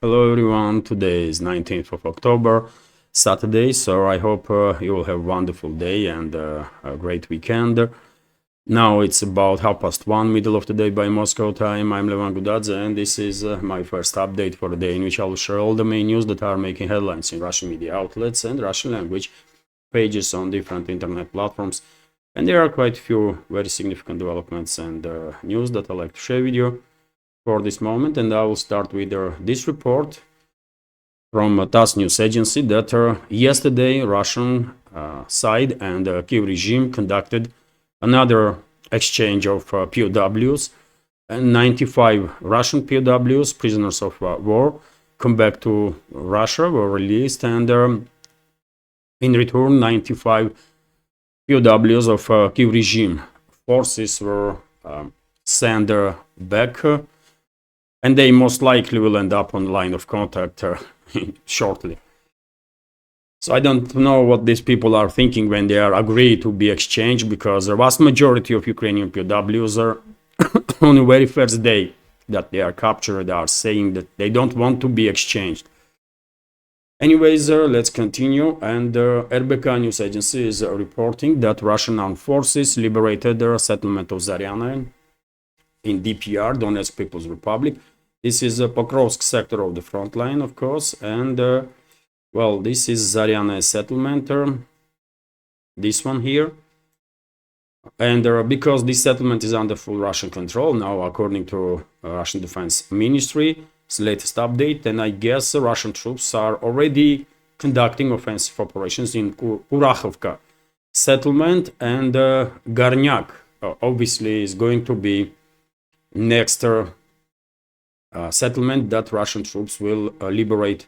Hello everyone, today is 19th of October, Saturday, so I hope you will have a wonderful day and a great weekend. Now it's about 1:30, middle of the day by Moscow time. I'm Levan Gudadze and this is my first update for the day in which I will share all the main news that are making headlines in Russian media outlets and Russian language pages on different internet platforms. And there are quite a few very significant developments and news that I'd like to share with you for this moment, and I will start with this report from TASS news agency that yesterday Russian side and Kiev regime conducted another exchange of POWs, and 95 Russian POWs, prisoners of war, come back to Russia, were released, and in return 95 POWs of Kiev regime forces were sent back, and they most likely will end up on line of contact shortly. So I don't know what these people are thinking when they are agreed to be exchanged, because the vast majority of Ukrainian POWs are on the very first day that they are captured are saying that they don't want to be exchanged. Anyways, let's continue. And RBK news agency is reporting that Russian armed forces liberated the settlement of Zaryana in DPR, Donetsk People's Republic. This is a Pokrovsk sector of the front line, of course, and well, this is Zaryana settlement, this one here. And because this settlement is under full Russian control now, according to Russian Defense Ministry's latest update, and I guess Russian troops are already conducting offensive operations in Kurachovka settlement, and Gornyak obviously is going to be next settlement that Russian troops will liberate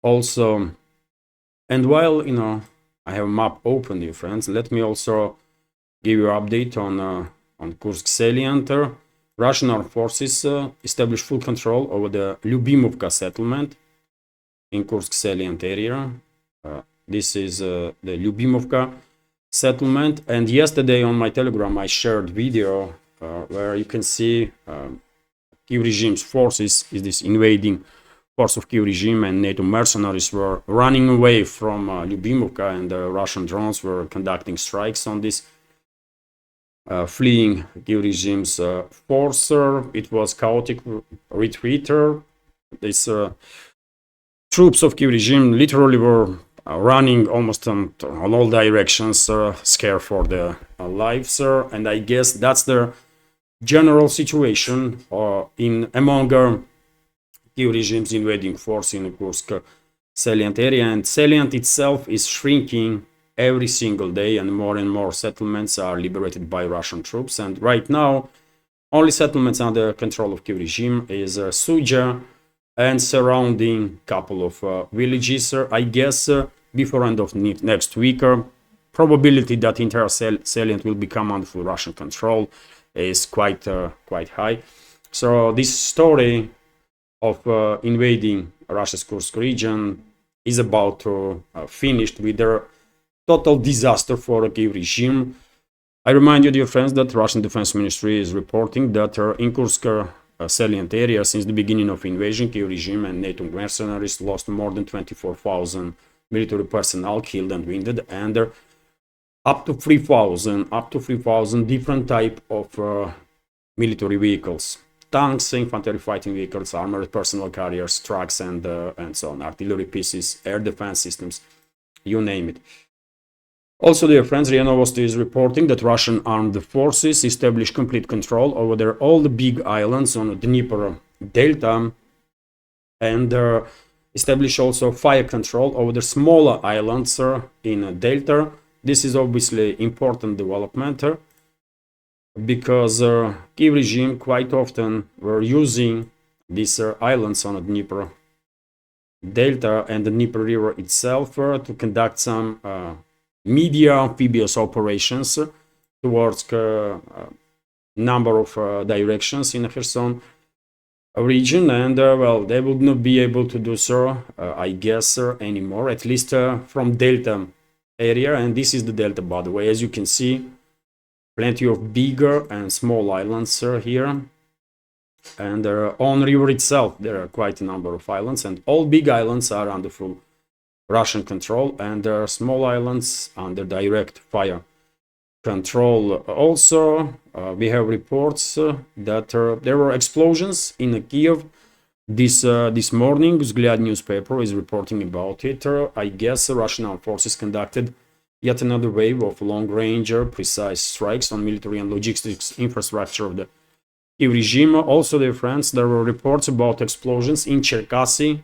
also. And while I have a map open, dear friends, let me also give you an update on Kursk salient. Russian armed forces established full control over the Lyubimovka settlement in Kursk salient area. This is the Lyubimovka settlement, and yesterday on my Telegram I shared video where you can see Kiev regime's forces, is this invading force of Kiev regime, and NATO mercenaries were running away from Lyubimovka, and Russian drones were conducting strikes on this fleeing Kiev regime's force. It was chaotic retreat. These troops of Kiev regime literally were running almost on all directions, scared for their lives, and I guess that's the general situation among Kiev regime's invading force in the Kursk salient area, and salient itself is shrinking every single day, and more settlements are liberated by Russian troops. And right now, only settlements under control of Kiev regime is Suja and surrounding couple of villages. I guess before end of next week, probability that entire salient will become under full Russian control is quite high. So this story of invading Russia's Kursk region is about to finish with a total disaster for the Kiev regime. I remind you, dear friends, that Russian Defense Ministry is reporting that in Kursk salient area, since the beginning of invasion, Kiev regime and NATO mercenaries lost more than 24,000 military personnel killed and wounded, and up to 3,000 different type of military vehicles, tanks, infantry fighting vehicles, armored personnel carriers, trucks, and so on, artillery pieces, air defense systems, you name it. Also, dear friends, RIA Novosti is reporting that Russian armed forces established complete control over all the big islands on the Dnieper Delta, and establish also fire control over the smaller islands in Delta. This is obviously important development because Kiev regime quite often were using these islands on the Dnieper Delta and the Dnieper River itself to conduct some media amphibious operations towards a number of directions in the Kherson region, and well, they would not be able to do so, I guess, anymore, at least from Delta area. And this is the Delta, by the way, as you can see, plenty of bigger and small islands here. And on river itself, there are quite a number of islands, and all big islands are under full Russian control, and there are small islands under direct fire control. Also, we have reports that there were explosions in Kiev. This morning, Vzгляд newspaper is reporting about it. I guess Russian armed forces conducted yet another wave of long-range, precise strikes on military and logistics infrastructure of the Kiev regime. Also, dear friends, there were reports about explosions in Cherkasy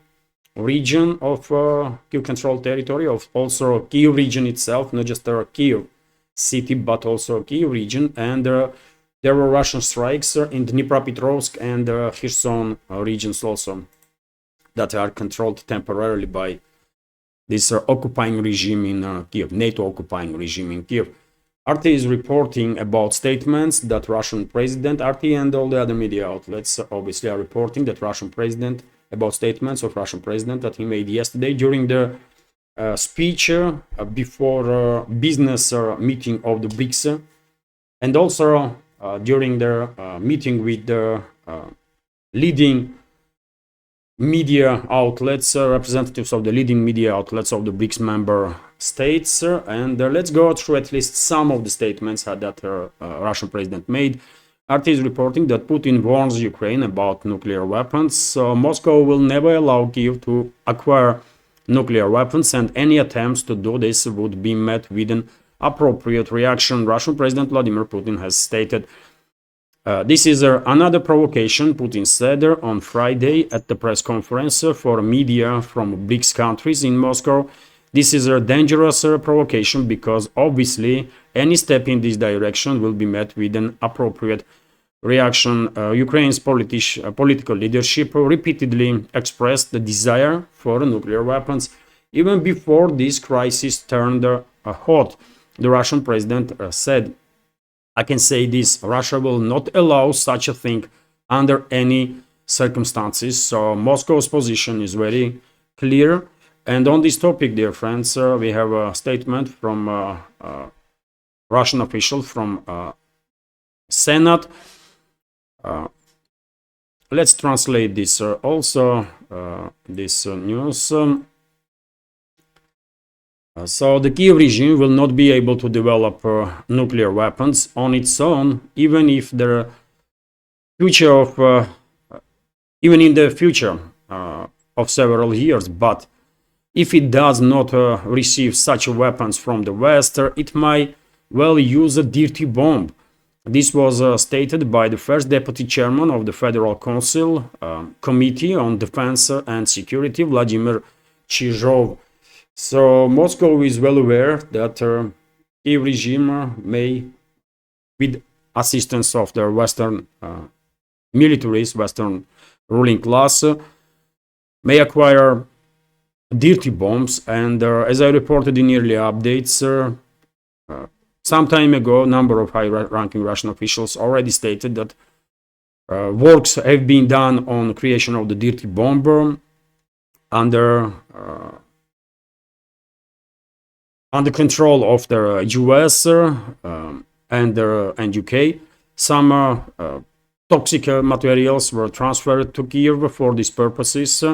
region of Kiev controlled territory, of also Kiev region itself, not just Kiev city, but also Kiev region. And there were Russian strikes in Dnipropetrovsk and Kherson regions also that are controlled temporarily by this occupying regime in Kiev, NATO occupying regime in Kiev. RT is reporting about statements that Russian president, RT and all the other media outlets obviously are reporting that Russian president, about statements of Russian president that he made yesterday during the speech before business meeting of the BRICS, and also during the meeting with the leading media outlets, representatives of the leading media outlets of the BRICS member states. And let's go through at least some of the statements that Russian president made. RT is reporting that Putin warns Ukraine about nuclear weapons. Moscow will never allow Kiev to acquire nuclear weapons, and any attempts to do this would be met with an appropriate reaction. Russian President Vladimir Putin has stated. This is another provocation, Putin said on Friday at the press conference for media from BRICS countries in Moscow. This is a dangerous provocation because obviously any step in this direction will be met with an appropriate reaction. Ukraine's political leadership repeatedly expressed the desire for nuclear weapons even before this crisis turned hot. The Russian president said, I can say this, Russia will not allow such a thing under any circumstances. So Moscow's position is very clear. And on this topic, dear friends, we have a statement from Russian official from Senate. Let's translate this also, this news. So the Kiev regime will not be able to develop nuclear weapons on its own, even if the future of, even in the future of several years. But if it does not receive such weapons from the West, it might well use a dirty bomb. This was stated by the first deputy chairman of the Federal Council Committee on Defense and Security, Vladimir Chizhov. So Moscow is well aware that Kiev regime may, with assistance of the Western militaries, Western ruling class, may acquire dirty bombs. And as I reported in earlier updates, some time ago, a number of high-ranking Russian officials already stated that works have been done on creation of the dirty bomb under control of the US and UK. Some toxic materials were transferred to Kiev for these purposes,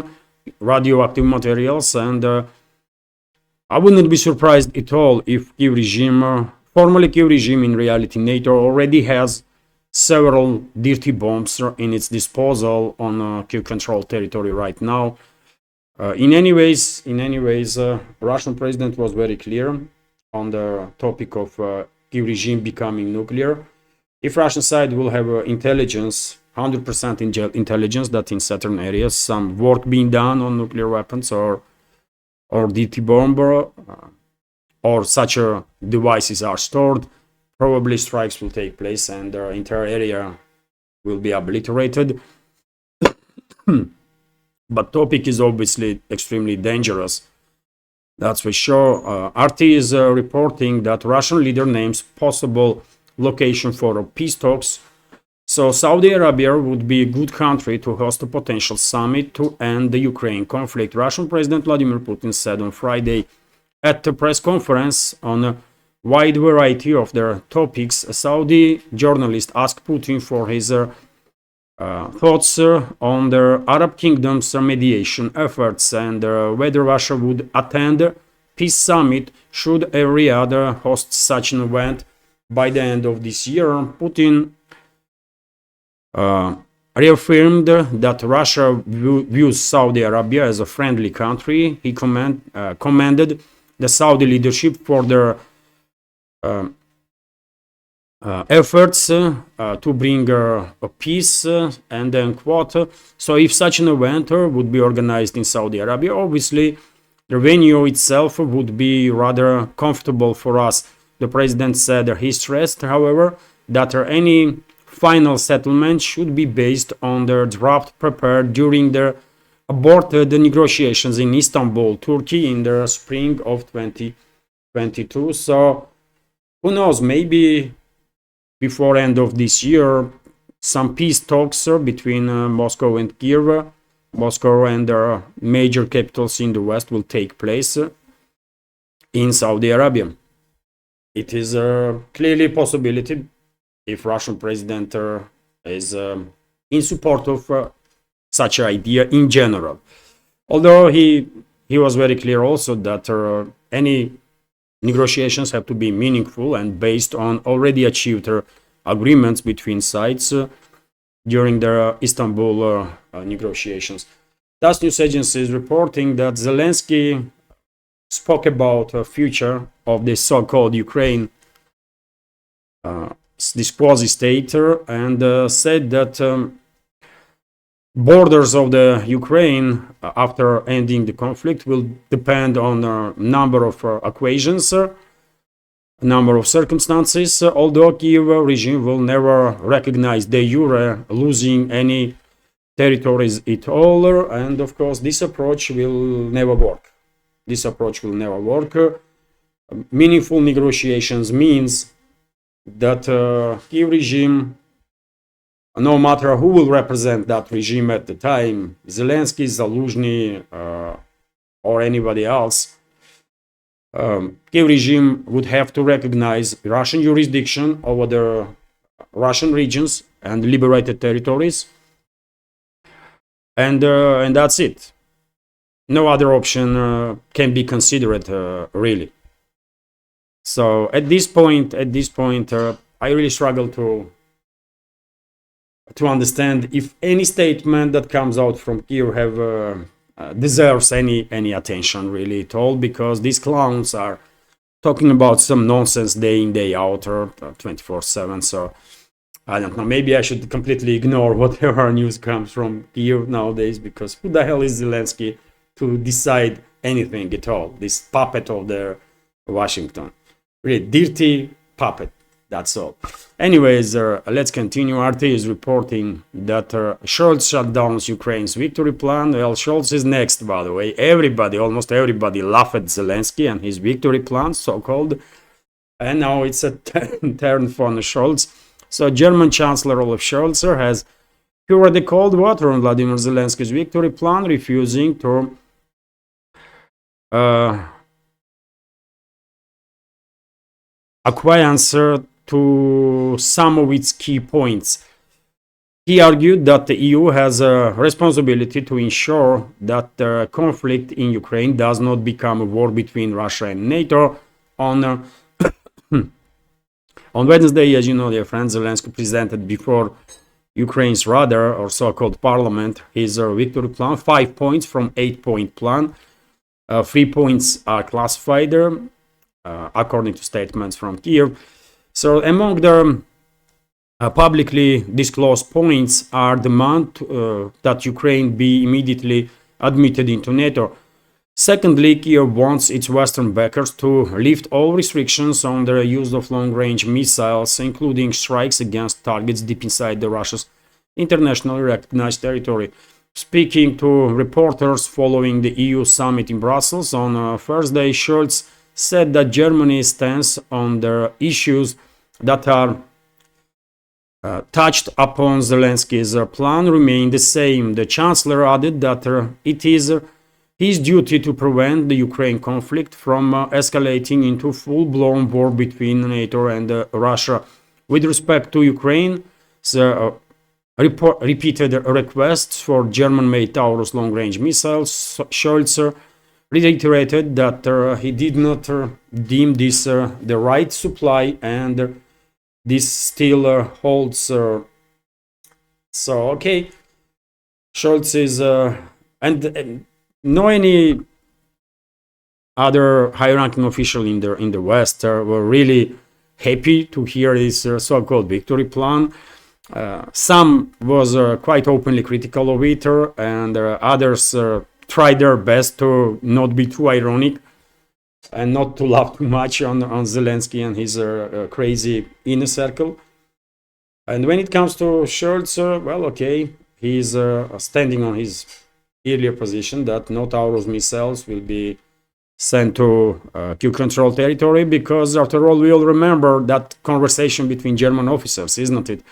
radioactive materials, and I would not be surprised at all if Kiev regime, formerly Kiev regime, in reality NATO, already has several dirty bombs in its disposal on Kiev controlled territory right now. In any ways, Russian president was very clear on the topic of Kiev regime becoming nuclear. If Russian side will have intelligence, 100% intelligence that in certain areas some work being done on nuclear weapons or dirty bomb or such devices are stored, probably strikes will take place and the entire area will be obliterated. But topic is obviously extremely dangerous. That's for sure. RT is reporting that Russian leader names possible location for peace talks. So Saudi Arabia would be a good country to host a potential summit to end the Ukraine conflict. Russian President Vladimir Putin said on Friday at the press conference on a wide variety of their topics. A Saudi journalist asked Putin for his thoughts on the Arab kingdom's mediation efforts and whether Russia would attend peace summit should Riyadh host such an event by the end of this year. Putin reaffirmed that Russia views Saudi Arabia as a friendly country. He commended the Saudi leadership for their efforts to bring a peace, and then quote, so if such an event would be organized in Saudi Arabia, obviously the venue itself would be rather comfortable for us. The president said he stressed, however, that any final settlement should be based on the draft prepared during the aborted negotiations in Istanbul, Turkey in the spring of 2022. So who knows, maybe before end of this year, some peace talks between Moscow and Kiev, Moscow and their major capitals in the West will take place in Saudi Arabia. It is clearly a possibility if Russian president is in support of such an idea in general. Although he was very clear also that any negotiations have to be meaningful and based on already achieved agreements between sides during the Istanbul negotiations. TASS News Agency is reporting that Zelensky spoke about the future of the so-called Ukraine, this quasi-state, and said that borders of the Ukraine after ending the conflict will depend on a number of equations, a number of circumstances, although Kiev regime will never recognize de jure losing any territories at all, and of course this approach will never work. This approach will never work. Meaningful negotiations means that Kiev regime, no matter who will represent that regime at the time, Zelensky, Zaluzhny, or anybody else, Kiev regime would have to recognize Russian jurisdiction over the Russian regions and liberated territories, and that's it. No other option can be considered, really. So at this point, I really struggle to understand if any statement that comes out from Kiev deserves any attention really at all, because these clowns are talking about some nonsense day in day out, 24/7. So I don't know, maybe I should completely ignore whatever news comes from Kiev nowadays, because who the hell is Zelensky to decide anything at all? This puppet of the Washington, really dirty puppet. That's all. Anyways, let's continue. RT is reporting that Scholz shut down Ukraine's victory plan. Well, Scholz is next, by the way. Almost everybody laughed at Zelensky and his victory plan, so-called. And now it's a turn for Scholz. So German Chancellor Olaf Scholz has poured the cold water on Vladimir Zelensky's victory plan, refusing to acquiesce to some of its key points. He argued that the EU has a responsibility to ensure that the conflict in Ukraine does not become a war between Russia and NATO. On Wednesday, as you know, dear friends, Zelensky presented before Ukraine's Rada, or so-called parliament, his victory plan, 5 points from 8-point plan. 3 points are classified according to statements from Kiev. So among the publicly disclosed points are demand that Ukraine be immediately admitted into NATO. Secondly, Kiev wants its Western backers to lift all restrictions on the use of long-range missiles, including strikes against targets deep inside the Russia's internationally recognized territory. Speaking to reporters following the EU summit in Brussels on Thursday, Scholz said that Germany's stance on the issues that are touched upon Zelensky's plan remain the same. The Chancellor added that it is his duty to prevent the Ukraine conflict from escalating into full-blown war between NATO and Russia. With respect to Ukraine, repeated requests for German-made Taurus long-range missiles. Scholz reiterated that he did not deem this the right supply, and this still holds. So okay, Scholz is and no any other high-ranking official in the West were really happy to hear this so-called victory plan. Some was quite openly critical of it, and others tried their best to not be too ironic and not to laugh too much on Zelensky and his crazy inner circle. And when it comes to Scholz, well, okay, he's standing on his earlier position that no Taurus missiles will be sent to Kiev control territory, because after all, we all remember that conversation between German officers, isn't it?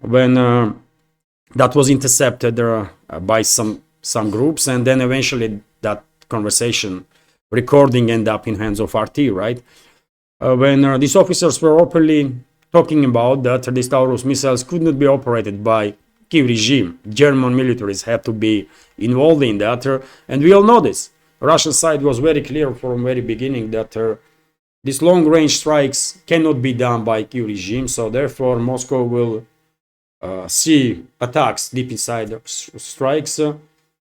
When that was intercepted by some groups, and then eventually that conversation recording ended up in hands of RT, right? When these officers were openly talking about that these Taurus missiles could not be operated by Kiev regime, German militaries had to be involved in that, and we all know this. Russian side was very clear from very beginning that these long-range strikes cannot be done by Kiev regime, so therefore Moscow will see attacks deep inside strikes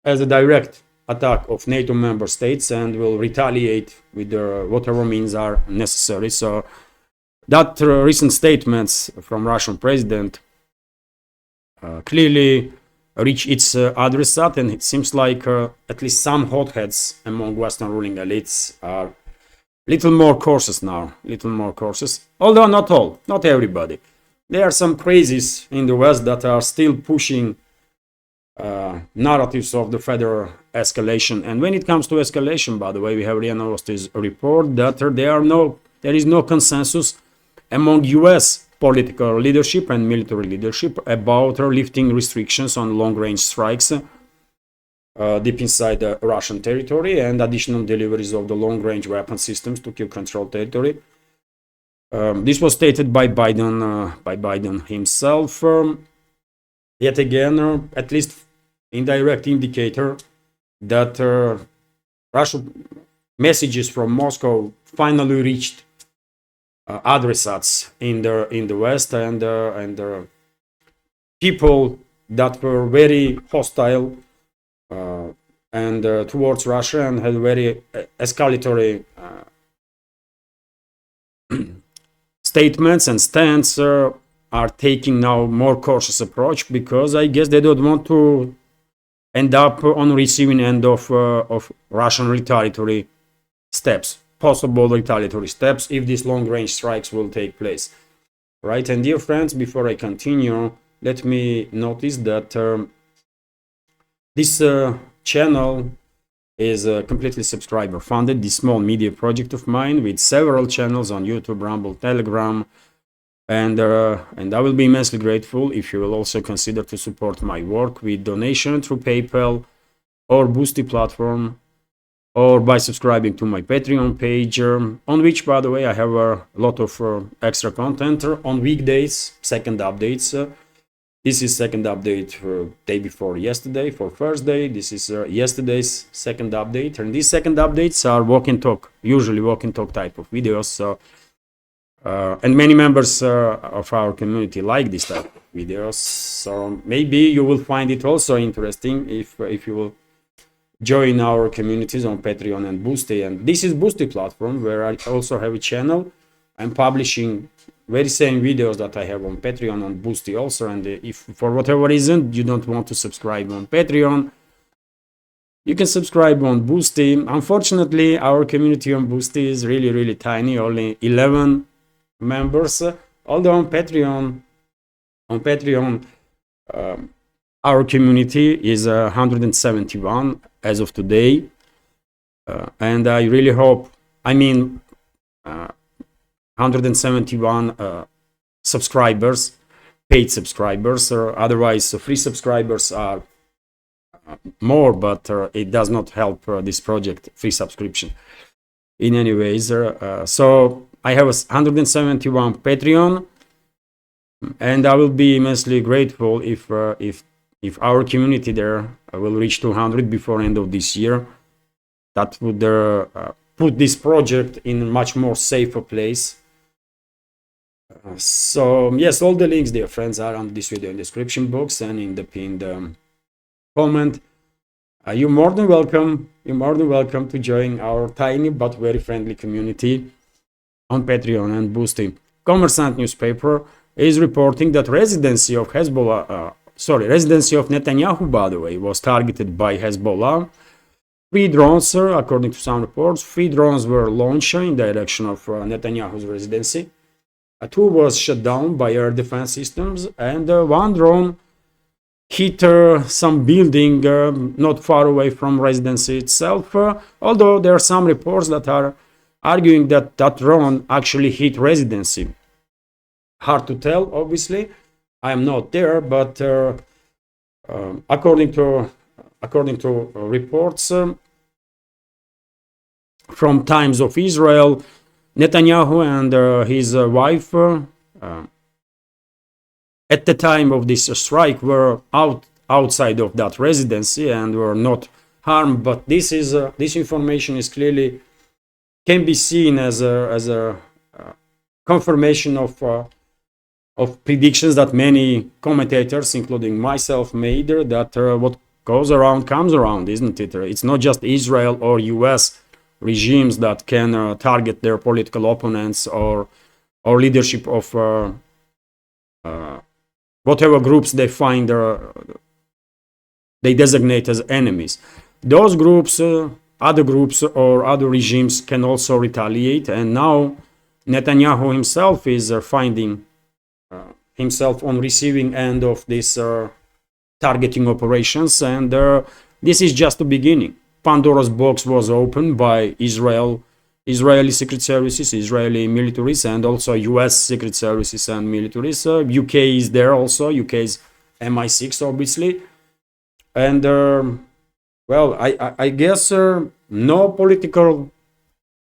as a direct attack of NATO member states, and will retaliate with whatever means are necessary. So that recent statements from Russian president clearly reach its addressate, and it seems like at least some hotheads among Western ruling elites are little more cautious now, although not all, not everybody. There are some crazies in the West that are still pushing narratives of the further escalation. And when it comes to escalation, by the way, we have RIA Novosti's report that there is no consensus among US political leadership and military leadership about lifting restrictions on long-range strikes deep inside Russian territory, and additional deliveries of the long-range weapon systems to Kiev control territory. This was stated by Biden himself. Yet again, at least indirect indicator that Russian messages from Moscow finally reached adressates in the West, and people that were very hostile and towards Russia and had very escalatory statements and stance are taking now more cautious approach, because I guess they don't want to end up on receiving end of Russian retaliatory steps, possible retaliatory steps, if these long-range strikes will take place, right? And dear friends, before I continue, let me notice that this channel is completely subscriber funded, this small media project of mine with several channels on YouTube, Rumble, Telegram, and I will be immensely grateful if you will also consider to support my work with donation through PayPal or Boosty platform, or by subscribing to my Patreon page, on which, by the way, I have a lot of extra content on weekdays, second updates. This is second update for day before yesterday, for Thursday. This is yesterday's second update, and these second updates are walk and talk, usually walk and talk type of videos. So, and many members of our community like this type of videos. So maybe you will find it also interesting if you will join our communities on Patreon and Boosty. And this is Boosty platform, where I also have a channel. I'm publishing very same videos that I have on Patreon on Boosty also. And if for whatever reason you don't want to subscribe on Patreon, you can subscribe on Boosty. Unfortunately, our community on Boosty is really tiny, only 11 members. Although on Patreon, our community is 171 as of today, and I really hope, 171 subscribers, paid subscribers, or otherwise free subscribers are more, but it does not help this project, free subscription. In any ways, so I have 171 Patreon And I will be immensely grateful if our community there will reach 200 before end of this year. That would put this project in a much more safer place. So yes, all the links, dear friends, are on this video in the description box and in the pinned comment. You're more than welcome. You're more than welcome to join our tiny but very friendly community on Patreon and Boosty. Commerçant newspaper is reporting that residency of Netanyahu, by the way, was targeted by Hezbollah. 3 drones, according to some reports, 3 drones were launched in the direction of Netanyahu's residency. 2 was shut down by air defense systems, and 1 drone hit some building not far away from residency itself, although there are some reports that are arguing that that drone actually hit residency. Hard to tell, obviously. I am not there, but according to reports from Times of Israel, Netanyahu and his wife at the time of this strike were outside of that residency and were not harmed. But this information is clearly can be seen as a confirmation of predictions that many commentators, including myself, made, that what goes around comes around, isn't it? It's not just Israel or US regimes that can target their political opponents or leadership of whatever groups they find they designate as enemies. Those groups, other groups or other regimes can also retaliate, and now Netanyahu himself is finding himself on receiving end of this targeting operations, and this is just the beginning. Pandora's box was opened by Israeli secret services, Israeli militaries, and also US secret services and militaries. UK is there also, UK's MI6 obviously, and well, I guess no political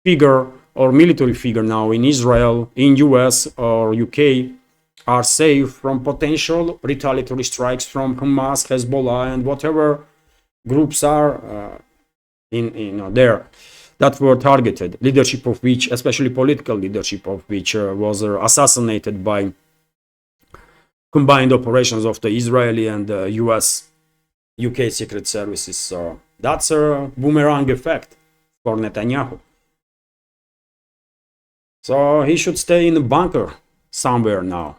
figure or military figure now in Israel, in US or UK are safe from potential retaliatory strikes from Hamas, Hezbollah, and whatever groups are there that were targeted, leadership of which, especially political leadership of which, was assassinated by combined operations of the Israeli and US UK secret services. So that's a boomerang effect for Netanyahu. So he should stay in a bunker somewhere now.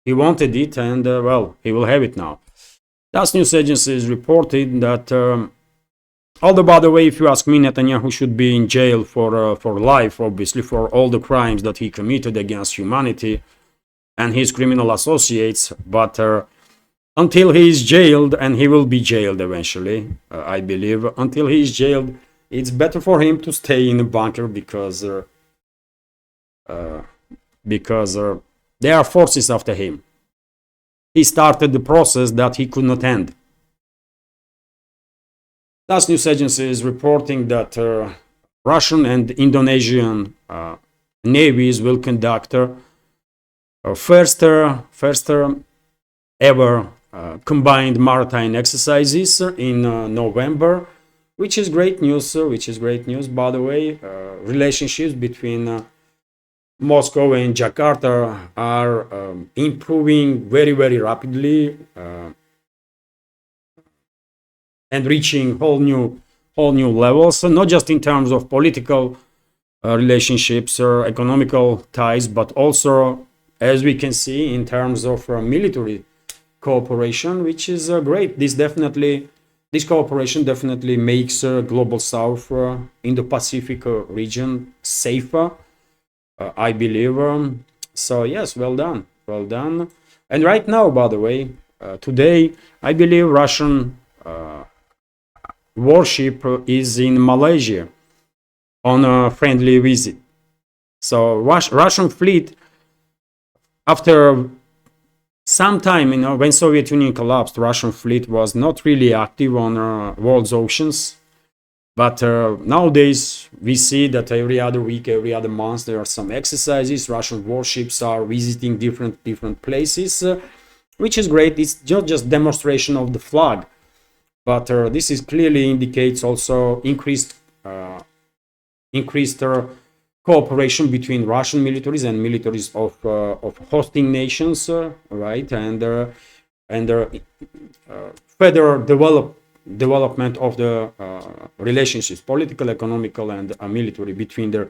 He wanted it, and well, he will have it now. Das news agencies reported that, although, by the way, if you ask me, Netanyahu should be in jail for life, obviously, for all the crimes that he committed against humanity and his criminal associates. But until he is jailed, and he will be jailed eventually, I believe, until he is jailed, it's better for him to stay in a bunker because there are forces after him. He started the process that he could not end. Last news agency is reporting that Russian and Indonesian navies will conduct first ever combined maritime exercises in November, which is great news. By the way, relationships between Moscow and Jakarta are improving very, very rapidly and reaching whole new levels. So not just in terms of political relationships or economical ties, but also, as we can see, in terms of military cooperation, which is great. This cooperation definitely makes global South in the Pacific region safer. I believe. So yes, well done. And right now, by the way, today, I believe Russian warship is in Malaysia on a friendly visit. So Russian fleet, after some time, when Soviet Union collapsed, Russian fleet was not really active on world's oceans. But nowadays, we see that every other week, every other month, there are some exercises. Russian warships are visiting different places, which is great. It's just demonstration of the flag, but this is clearly indicates also increased cooperation between Russian militaries and militaries of hosting nations, right? And further development of the relationships, political, economical, and military between their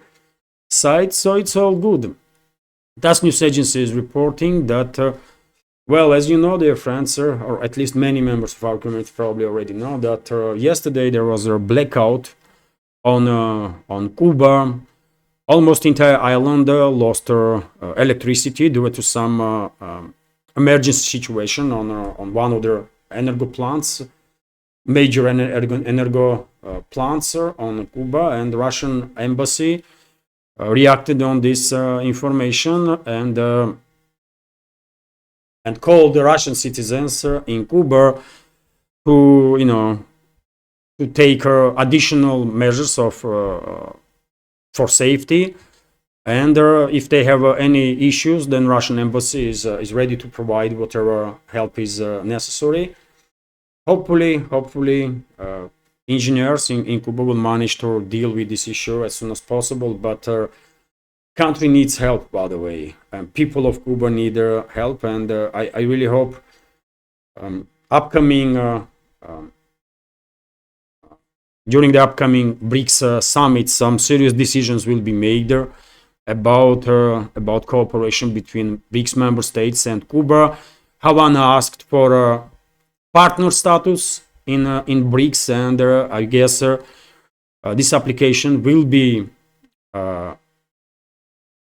sides. So it's all good. TASS News Agency is reporting that, well, as you know, dear friends, or at least many members of our community probably already know that yesterday there was a blackout on Cuba. Almost entire island lost electricity due to some emergency situation on one of their energo plants, major energo plants on Cuba, and the Russian embassy reacted on this information and called the Russian citizens in Cuba to to take additional measures of for safety, and if they have any issues, then Russian embassy is ready to provide whatever help is necessary. Hopefully, engineers in Cuba will manage to deal with this issue as soon as possible. But country needs help, by the way, and people of Cuba need help, and I really hope during the upcoming BRICS summit, some serious decisions will be made about cooperation between BRICS member states and Cuba. Havana asked for partner status in BRICS, and I guess this application will be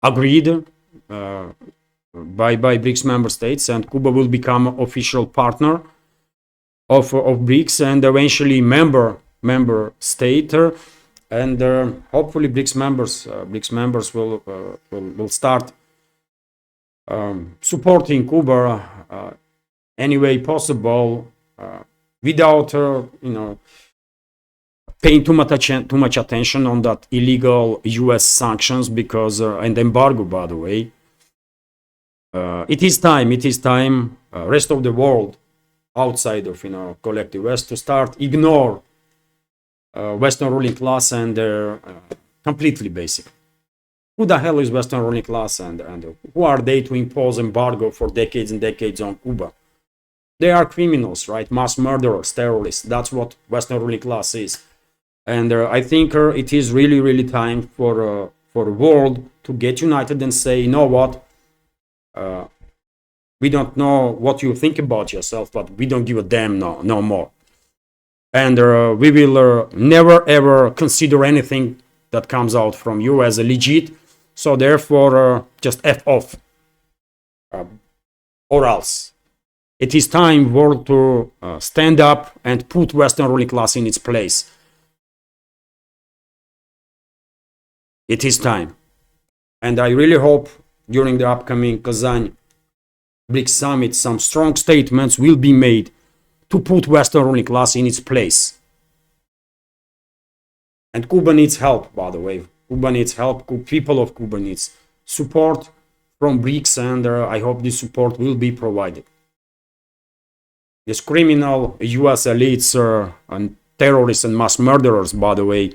agreed by BRICS member states, and Cuba will become official partner of BRICS and eventually member state, and hopefully BRICS members will start supporting Cuba any way possible without paying too much attention on that illegal US sanctions because and embargo, by the way. It is time rest of the world outside of collective West to start ignore Western ruling class and completely basic. Who the hell is Western ruling class and who are they to impose embargo for decades and decades on Cuba? They are criminals, right? Mass murderers, terrorists. That's what Western ruling class is. And I think it is really time for the world to get united and say, you know what? We don't know what you think about yourself, but we don't give a damn no more. And we will never ever consider anything that comes out from you as a legit. So therefore, just F off. Or else. It is time world to stand up and put Western ruling class in its place. It is time. And I really hope during the upcoming Kazan BRICS summit, some strong statements will be made to put Western ruling class in its place. And Cuba needs help, by the way. Cuba needs help. People of Cuba needs support from BRICS, and I hope this support will be provided. These criminal US elites and terrorists and mass murderers, by the way,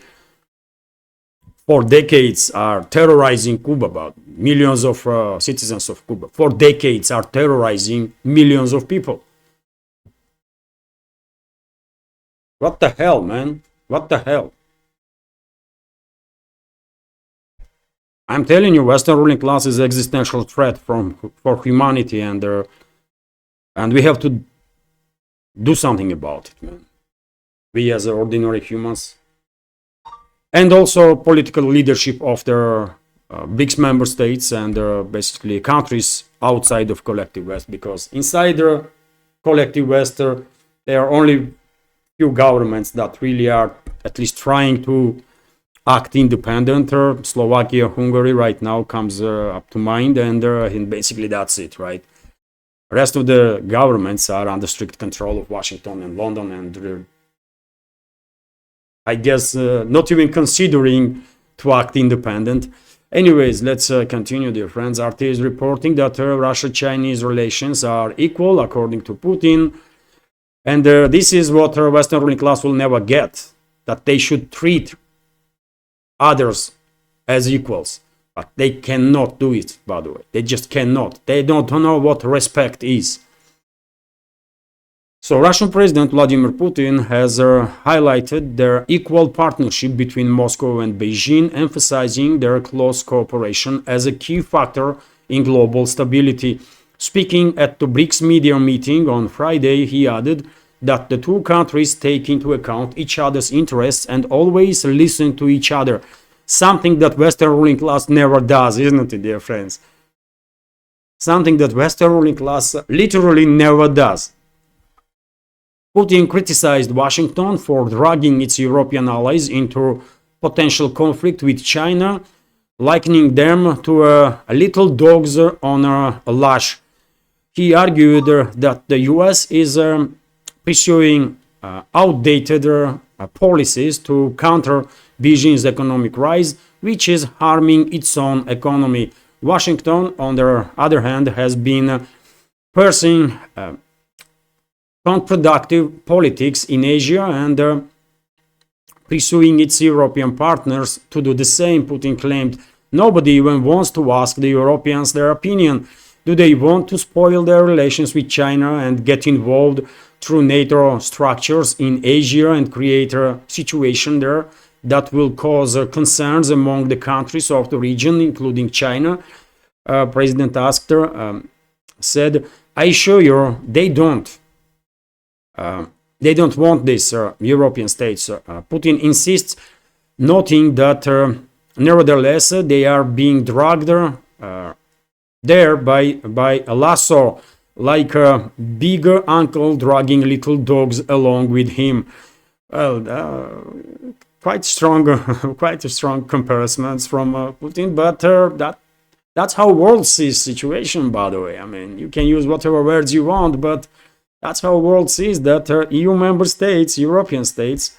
for decades are terrorizing Cuba, about millions of citizens of Cuba. For decades are terrorizing millions of people. What the hell, man? What the hell? I'm telling you, Western ruling class is an existential threat for humanity, and we have to do something about it, man. We as ordinary humans. And also political leadership of the BRICS member states and basically countries outside of collective West, because inside the collective West there are only few governments that really are at least trying to act independent. Slovakia, Hungary right now comes up to mind, and basically that's it, right? The rest of the governments are under strict control of Washington and London, and I guess not even considering to act independent. Anyways, let's continue, dear friends. RT is reporting that Russia-Chinese relations are equal, according to Putin. And this is what Western ruling class will never get, that they should treat others as equals. But they cannot do it, by the way. They just cannot. They don't know what respect is. So Russian President Vladimir Putin has highlighted their equal partnership between Moscow and Beijing, emphasizing their close cooperation as a key factor in global stability. Speaking at the BRICS media meeting on Friday, he added that the two countries take into account each other's interests and always listen to each other. Something that Western ruling class never does, isn't it, dear friends? Something that Western ruling class literally never does. Putin criticized Washington for dragging its European allies into potential conflict with China, likening them to little dogs on a leash. He argued that the US is pursuing outdated policies to counter Beijing's economic rise, which is harming its own economy. Washington, on the other hand, has been pursuing counterproductive politics in Asia and pursuing its European partners to do the same. Putin claimed nobody even wants to ask the Europeans their opinion. Do they want to spoil their relations with China and get involved through NATO structures in Asia and create a situation there that will cause concerns among the countries of the region, including China? President asked her, said, I assure you, they don't. They don't want this, European states. Putin insists, noting that nevertheless they are being dragged there by a lasso, like a big uncle dragging little dogs along with him. Well, quite strong, quite a strong comparisons from Putin, but that's how world sees situation. By the way, I mean, you can use whatever words you want, but that's how world sees that EU member states, European states,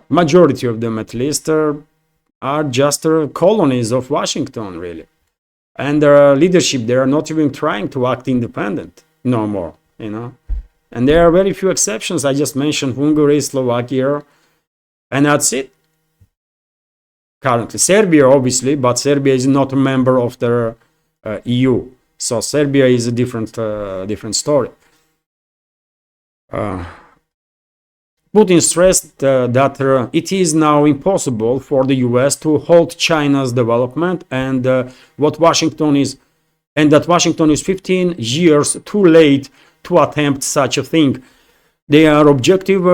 majority of them at least, are just colonies of Washington, really. And their leadership, they are not even trying to act independent no more, you know. And there are very few exceptions. I just mentioned Hungary, Slovakia, and that's it. Currently, Serbia, obviously, but Serbia is not a member of the EU. So Serbia is a different story. Putin stressed that it is now impossible for the US to halt China's development, and that Washington is 15 years too late to attempt such a thing. They are objective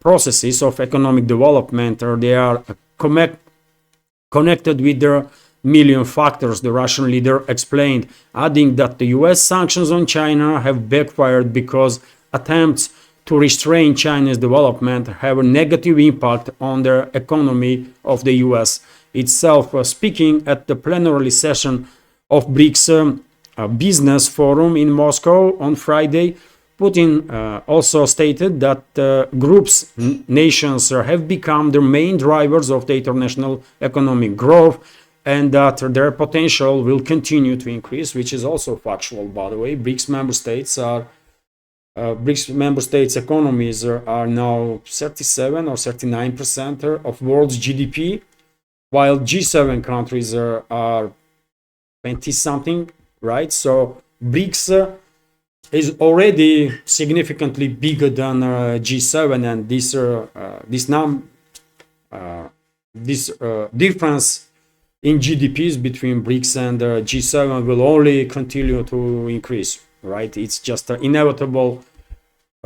processes of economic development, or they are connected with their million factors, the Russian leader explained, adding that the US sanctions on China have backfired because attempts to restrain China's development have a negative impact on the economy of the US itself. Speaking at the plenary session of BRICS Business Forum in Moscow on Friday, Putin also stated that groups, nations have become the main drivers of the international economic growth, and that their potential will continue to increase, which is also factual, by the way. BRICS member states economies are now 37 or 39% of world's GDP, while G7 countries are 20 something, right? So BRICS is already significantly bigger than G7, and this difference in GDPs between BRICS and G7 will only continue to increase, right? It's just an inevitable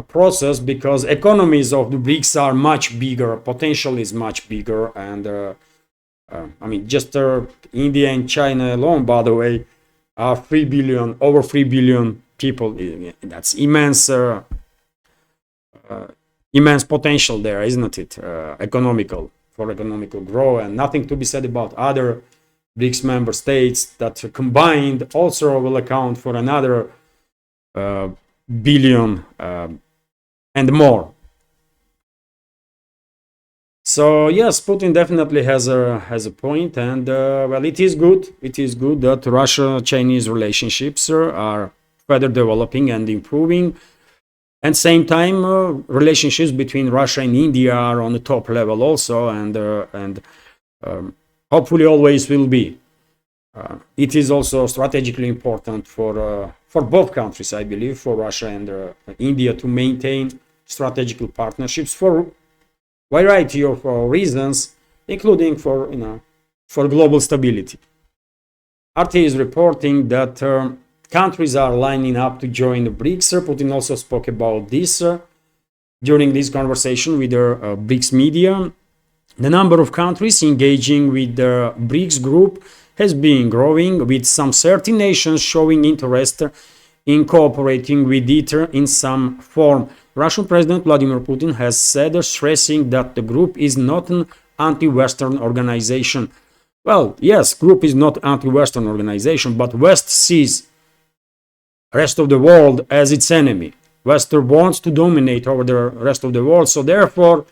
process because economies of the BRICS are much bigger, potential is much bigger, and I mean, just India and China alone, by the way, are over 3 billion people. That's immense potential there, isn't it? Economical growth, and nothing to be said about other BRICS member states that combined also will account for another billion and more. So yes, Putin definitely has a point, and well, it is good. It is good that Russia-Chinese relationships are further developing and improving. And same time, relationships between Russia and India are on the top level also, and hopefully always will be. It is also strategically important for both countries, I believe, for Russia and India to maintain strategical partnerships for variety of reasons, including for global stability. RT is reporting that countries are lining up to join the BRICS. Putin also spoke about this during this conversation with the BRICS media. The number of countries engaging with the BRICS group has been growing, with some 30 nations showing interest in cooperating with it in some form. Russian President Vladimir Putin has said, stressing that the group is not an anti-Western organization. Well, yes, group is not anti-Western organization, but West sees rest of the world as its enemy. West wants to dominate over the rest of the world, so therefore,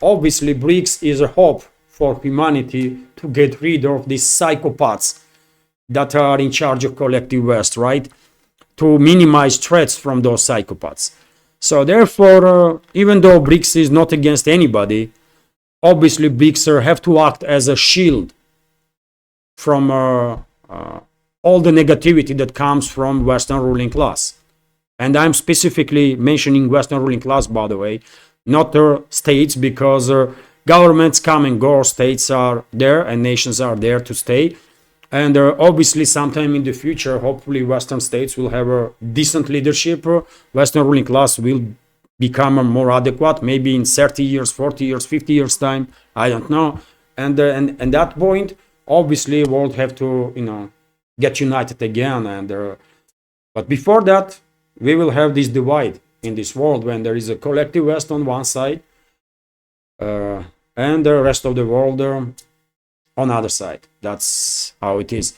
obviously, BRICS is a hope for humanity to get rid of these psychopaths that are in charge of collective West, right? To minimize threats from those psychopaths. So therefore, even though BRICS is not against anybody, obviously BRICS have to act as a shield from all the negativity that comes from Western ruling class. And I'm specifically mentioning Western ruling class, by the way, not states, because governments come and go, states are there and nations are there to stay. And obviously, sometime in the future, hopefully, Western states will have a decent leadership. Western ruling class will become more adequate, maybe in 30 years, 40 years, 50 years time. I don't know. And at that point, obviously, world have to, get united again. And but before that, we will have this divide in this world when there is a collective West on one side and the rest of the world on other side. That's how it is.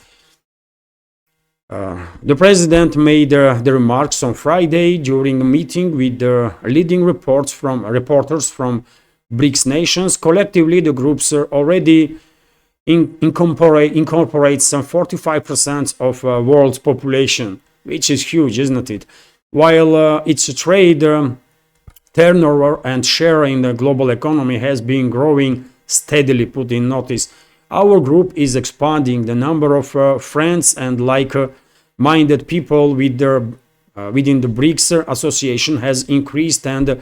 The president made the remarks on Friday during a meeting with the leading reporters from BRICS nations. Collectively, the groups already incorporate some 45% of world's population, which is huge, isn't it? While its trade turnover and share in the global economy has been growing steadily, put in notice, our group is expanding. The number of friends and like-minded people with within the BRICS association has increased, and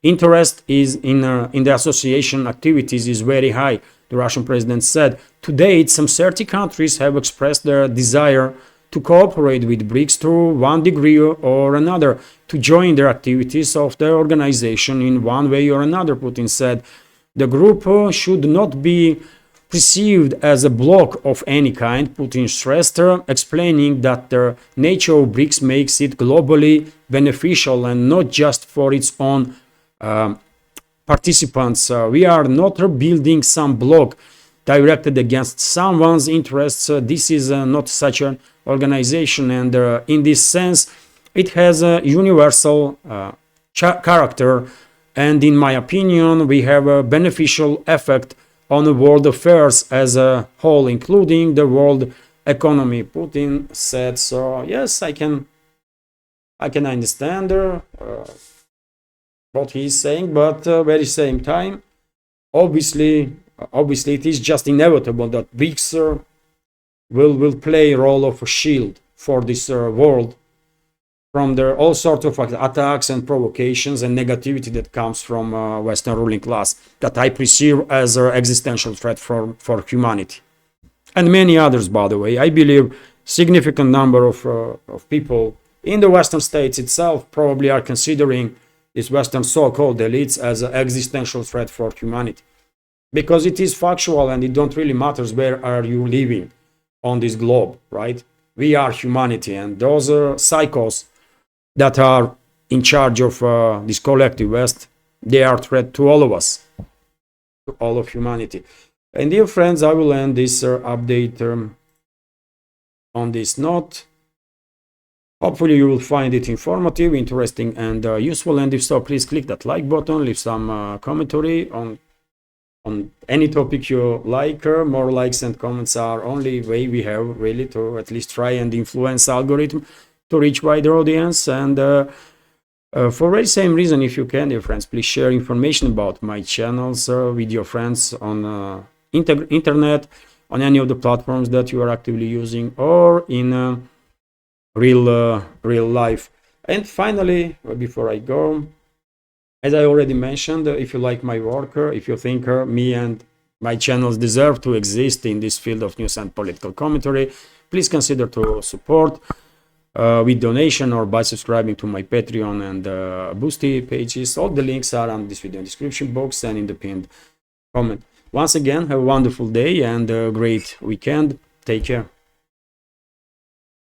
interest is in the association activities is very high, the Russian president said. To date, some 30 countries have expressed their desire to cooperate with BRICS to one degree or another, to join their activities of the organization in one way or another, Putin said. The group should not be perceived as a bloc of any kind, Putin stressed, explaining that the nature of BRICS makes it globally beneficial and not just for its own participants. We are not building some bloc directed against someone's interests. This is not such an organization, and in this sense, it has a universal character, and in my opinion, we have a beneficial effect on the world affairs as a whole, including the world economy, Putin said. So yes, I can understand what he's saying, but very same time, obviously it is just inevitable that BRICS will play a role of a shield for this world from all sorts of attacks and provocations and negativity that comes from Western ruling class that I perceive as an existential threat for humanity. And many others, by the way. I believe significant number of people in the Western states itself probably are considering these Western so-called elites as an existential threat for humanity. Because it is factual and it don't really matter where are you living on this globe, right? We are humanity, and those psychos that are in charge of this collective West, they are a threat to all of us, to all of humanity. And dear friends, I will end this update on this note. Hopefully you will find it informative, interesting, and useful. And if so, please click that like button, leave some commentary on on any topic you like. More likes and comments are only way we have really to at least try and influence algorithm to reach wider audience. And for the same reason, if you can, dear friends, please share information about my channels with your friends on internet, on any of the platforms that you are actively using, or in real life. And finally, before I go, as I already mentioned, if you like my work, if you think me and my channels deserve to exist in this field of news and political commentary, please consider to support with donation or by subscribing to my Patreon and Boosty pages. All the links are on this video description box and in the pinned comment. Once again, have a wonderful day and a great weekend. Take care.